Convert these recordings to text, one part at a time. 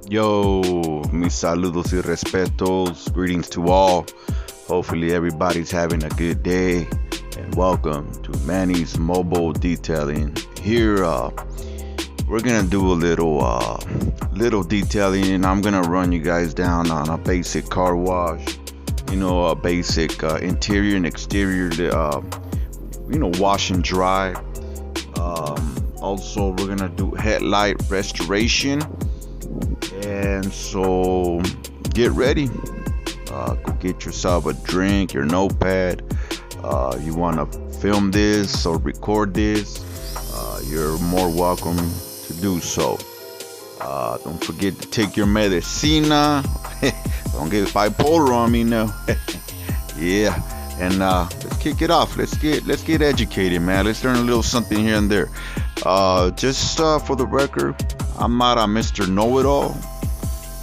Yo, mis saludos y respetos. Greetings to all. Hopefully, everybody's having a good day. And welcome to Manny's Mobile Detailing. Here, we're gonna do a little detailing, and I'm gonna run you guys down on a basic car wash. A basic interior and exterior, wash and dry. Also, we're gonna do headlight restoration. And so get ready. Go get yourself a drink, your notepad. You want to film this or record this, you're more welcome to do so. Don't forget to take your medicina. Don't get bipolar on me now. Yeah. And let's kick it off. Let's get educated, man. Let's learn a little something here and there. Just for the record, I'm not a Mr. Know-It-All.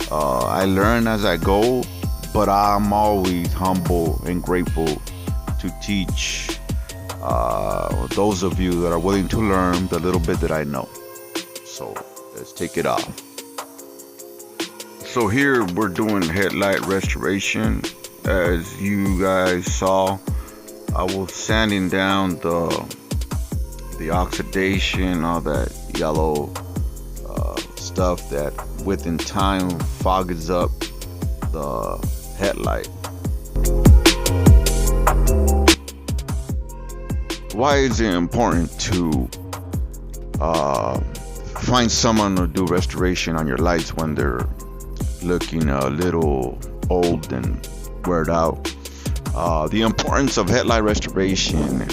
I learn as I go, but I'm always humble and grateful to teach those of you that are willing to learn the little bit that I know. So let's take it off. So here we're doing headlight restoration. As you guys saw, I was sanding down the oxidation, all that yellow stuff that within time fogs up the headlight. Why is it important to find someone to do restoration on your lights when they're looking a little old and weared out? The importance of headlight restoration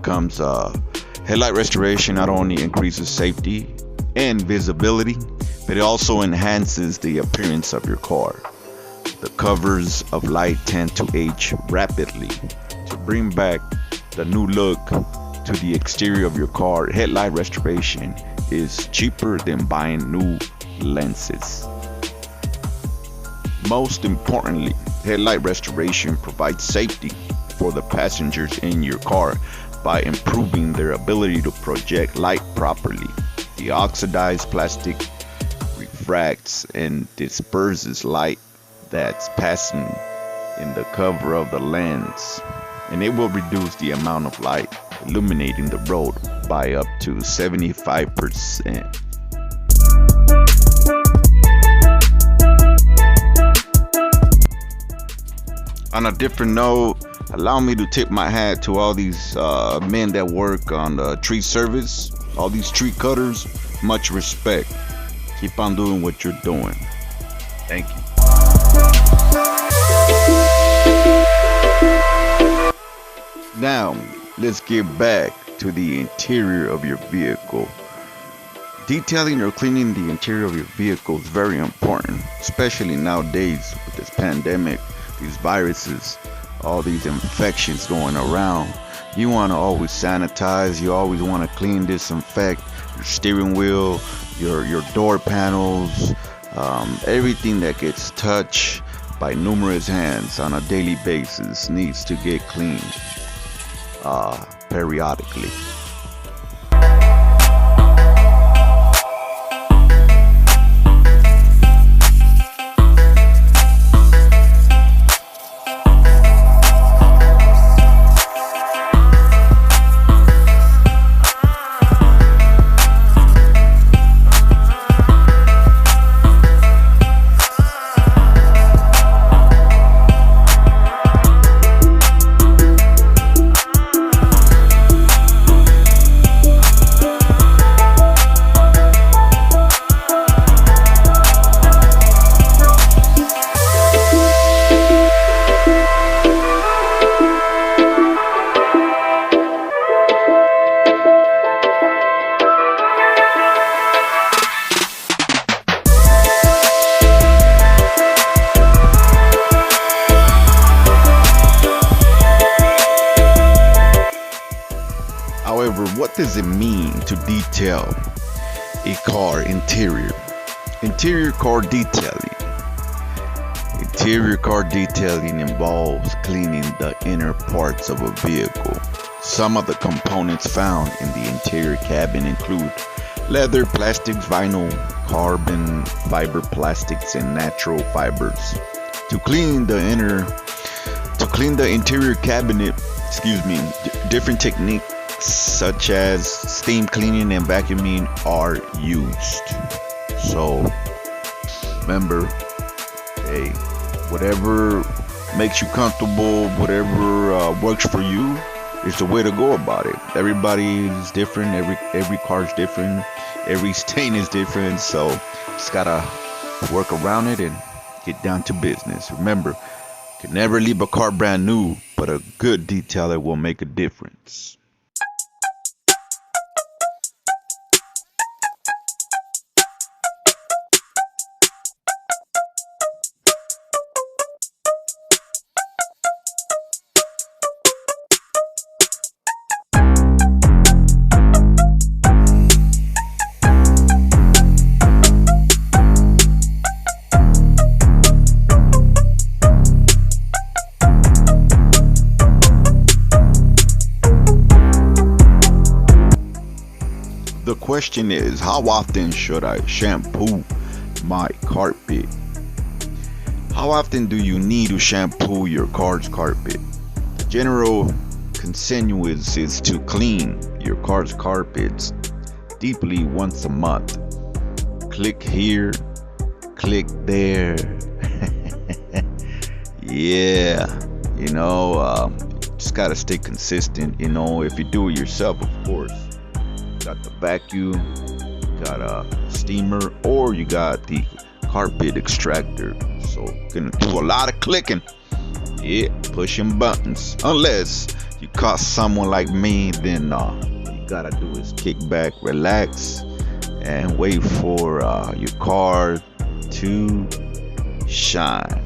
comes. Headlight restoration not only increases safety and visibility, but it also enhances the appearance of your car. The covers of light tend to age rapidly. To bring back the new look to the exterior of your car, headlight restoration is cheaper than buying new lenses. Most importantly, headlight restoration provides safety for the passengers in your car by improving their ability to project light properly. The oxidized plastic refracts and disperses light that's passing in the cover of the lens, and it will reduce the amount of light illuminating the road by up to 75%. On a different note, allow me to tip my hat to all these men that work on the tree service, all these tree cutters. Much respect. Keep on doing what you're doing. Thank you. Now, let's get back to the interior of your vehicle. Detailing or cleaning the interior of your vehicle is very important, especially nowadays with this pandemic, these viruses, all these infections going around. You want to always sanitize. You always want to clean, disinfect your steering wheel, your door panels, everything that gets touched by numerous hands on a daily basis needs to get cleaned periodically. However, what does it mean to detail a car interior? Interior car detailing. Interior car detailing involves cleaning the inner parts of a vehicle. Some of the components found in the interior cabin include Leather, plastics, vinyl, carbon fiber plastics, and natural fibers. To clean the interior cabinet, different techniques such as steam cleaning and vacuuming are used. So remember, hey, whatever makes you comfortable, whatever works for you is the way to go about it. Everybody is different. Every car is different. Every stain is different. So just gotta work around it and get down to business. Remember, you can never leave a car brand new, but a good detailer will make a difference. The question is, how often should I shampoo my carpet? How often do you need to shampoo your car's carpet? The general consensus is to clean your car's carpets deeply once a month. Click here, click there. Yeah, just gotta stay consistent. If you do it yourself, of course. Got the vacuum, got a steamer, or you got the carpet extractor. So gonna do a lot of clicking, pushing buttons. Unless you caught someone like me, then all you gotta do is kick back, relax, and wait for your car to shine.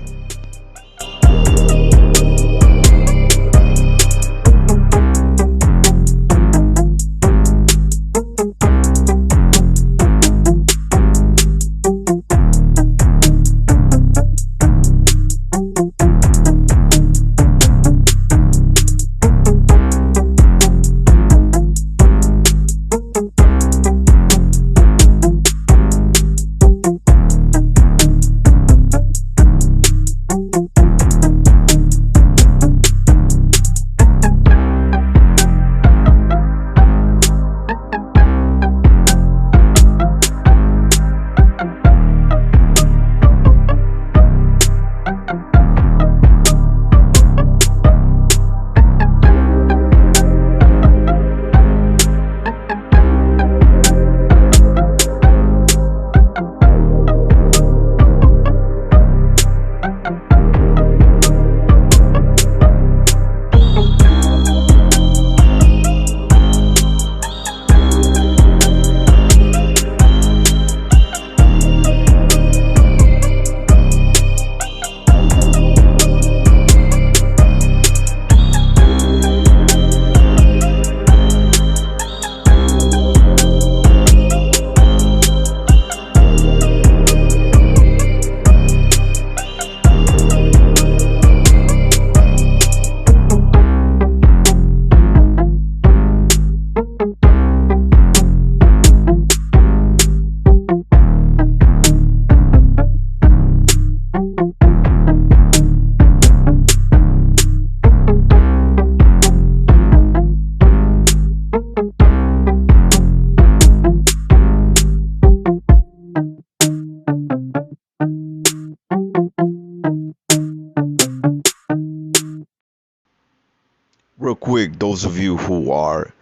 Real quick, those of you who are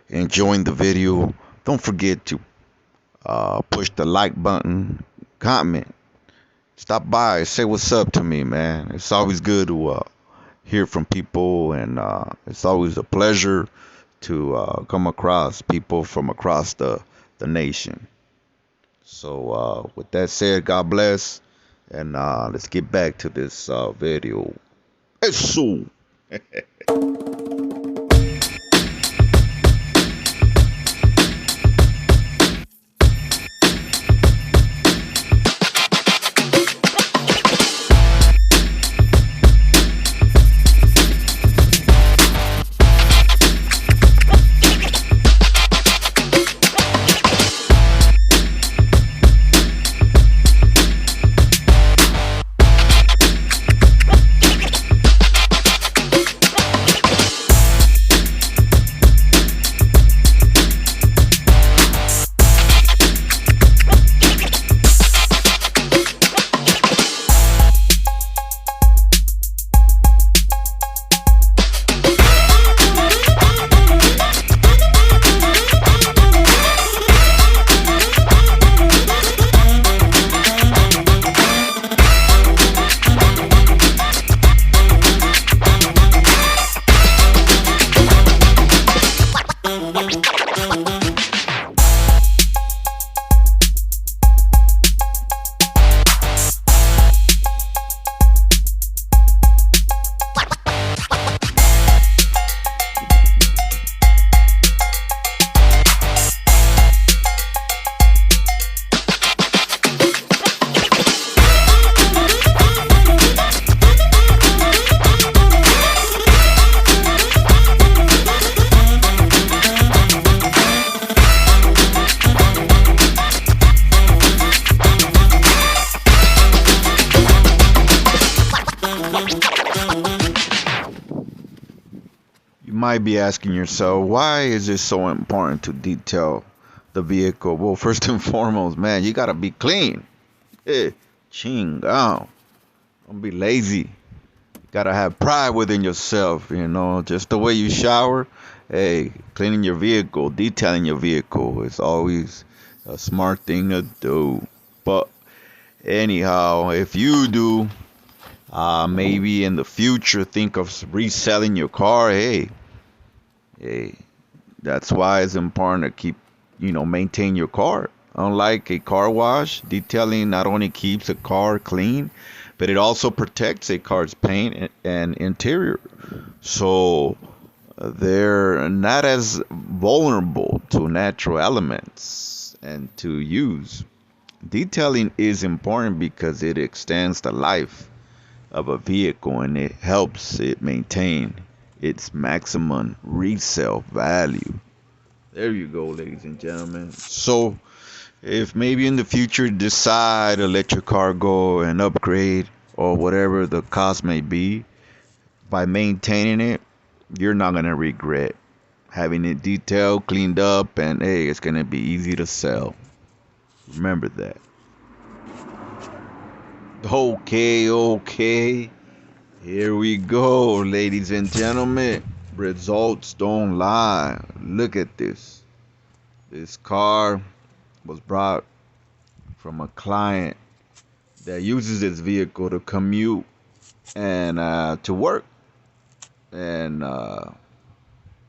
enjoying the video, don't forget to push the like button, comment, stop by, say what's up to me, man. It's always good to hear from people, and it's always a pleasure to come across people from across the nation. So with that said, God bless, and let's get back to this video. Eso. might be asking yourself, why is it so important to detail the vehicle? Well, first and foremost, man, you gotta be clean. Eh, chingao. Don't be lazy. Gotta have pride within yourself, just the way you shower. Hey, cleaning your vehicle, detailing your vehicle is always a smart thing to do. But anyhow, if you do, maybe in the future think of reselling your car, hey, that's why it's important to keep, maintain your car. Unlike a car wash, detailing not only keeps a car clean, but it also protects a car's paint and interior. So they're not as vulnerable to natural elements and to use. Detailing is important because it extends the life of a vehicle and it helps it maintain its maximum resale value. There you go, ladies and gentlemen. So, if maybe in the future you decide to let your car go and upgrade or whatever the cost may be, by maintaining it, you're not going to regret having it detailed, cleaned up, and hey, it's going to be easy to sell. Remember that. Okay. Here we go, ladies and gentlemen. Results don't lie. Look at this. This car was brought from a client that uses this vehicle to commute and to work. And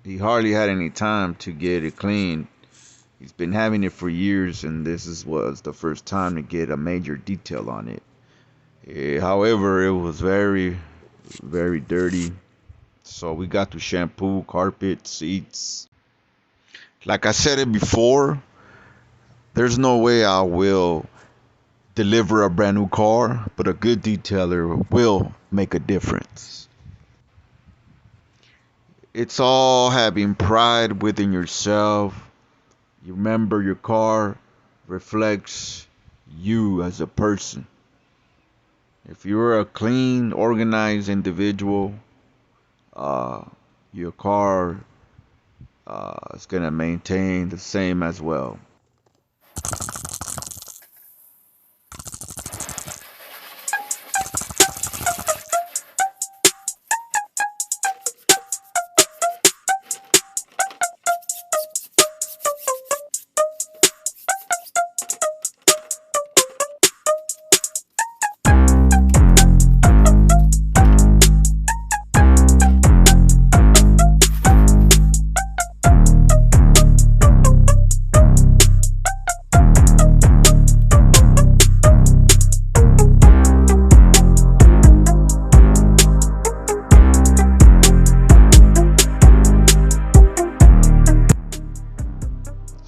he hardly had any time to get it cleaned. He's been having it for years, and was the first time to get a major detail on it. However, it was very, very dirty. So we got to shampoo, carpet, seats. Like I said it before, there's no way I will deliver a brand new car, but a good detailer will make a difference. It's all having pride within yourself. You remember your car reflects you as a person. If you're a clean, organized individual, your car is going to maintain the same as well.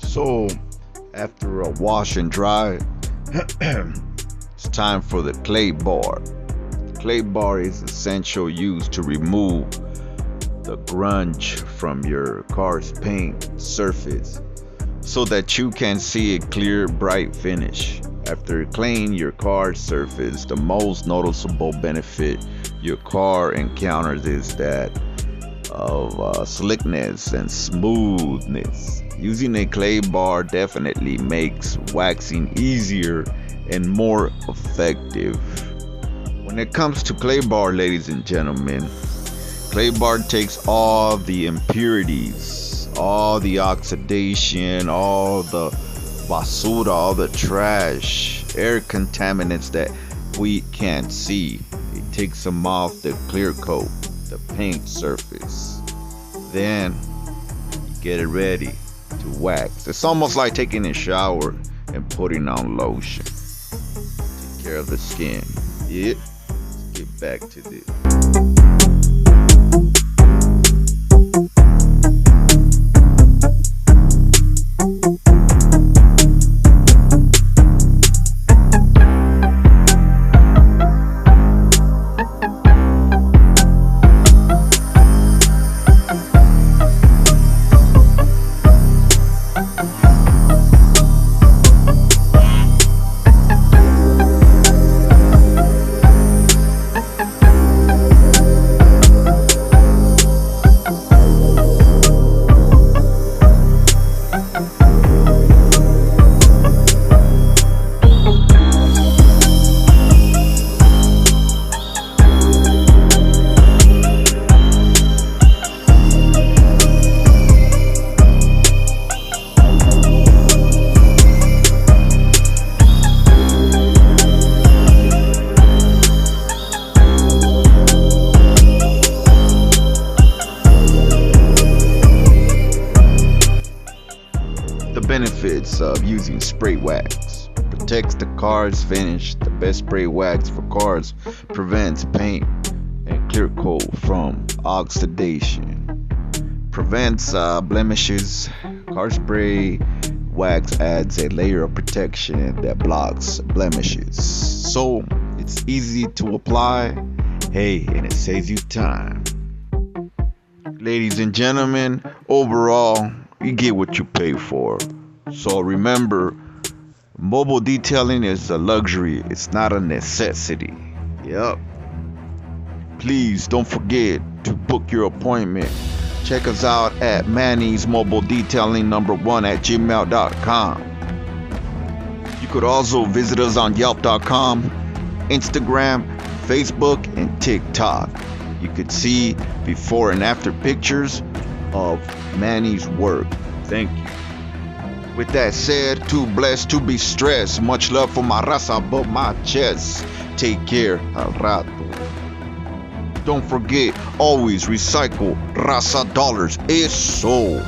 So, after a wash and dry, it's time for the clay bar. The clay bar is essential used to remove the grunge from your car's paint surface so that you can see a clear, bright finish. After cleaning your car's surface, the most noticeable benefit your car encounters is that of slickness and smoothness. Using a clay bar definitely makes waxing easier and more effective. When it comes to clay bar, ladies and gentlemen, clay bar takes all the impurities, all the oxidation, all the basura, all the trash, air contaminants that we can't see. It takes them off the clear coat, the paint surface. Then you get it ready to wax. It's almost like taking a shower and putting on lotion. Take care of the skin. Yeah. Let's get back to this. benefits of using spray wax. Protects the car's finish. The best spray wax for cars prevents paint and clear coat from oxidation. Prevents blemishes. Car spray wax adds a layer of protection that blocks blemishes. So it's easy to apply. Hey, and it saves you time. Ladies and gentlemen, overall, you get what you pay for. So remember, mobile detailing is a luxury. It's not a necessity. Yep. Please don't forget to book your appointment. Check us out at Manny's Mobile Detailing #1 at gmail.com. You could also visit us on Yelp.com, Instagram, Facebook, and TikTok. You could see before and after pictures of Manny's work. Thank you. With that said, too blessed to be stressed. Much love for my raza above my chest. Take care, al rato. Don't forget, always recycle raza dollars. Eso.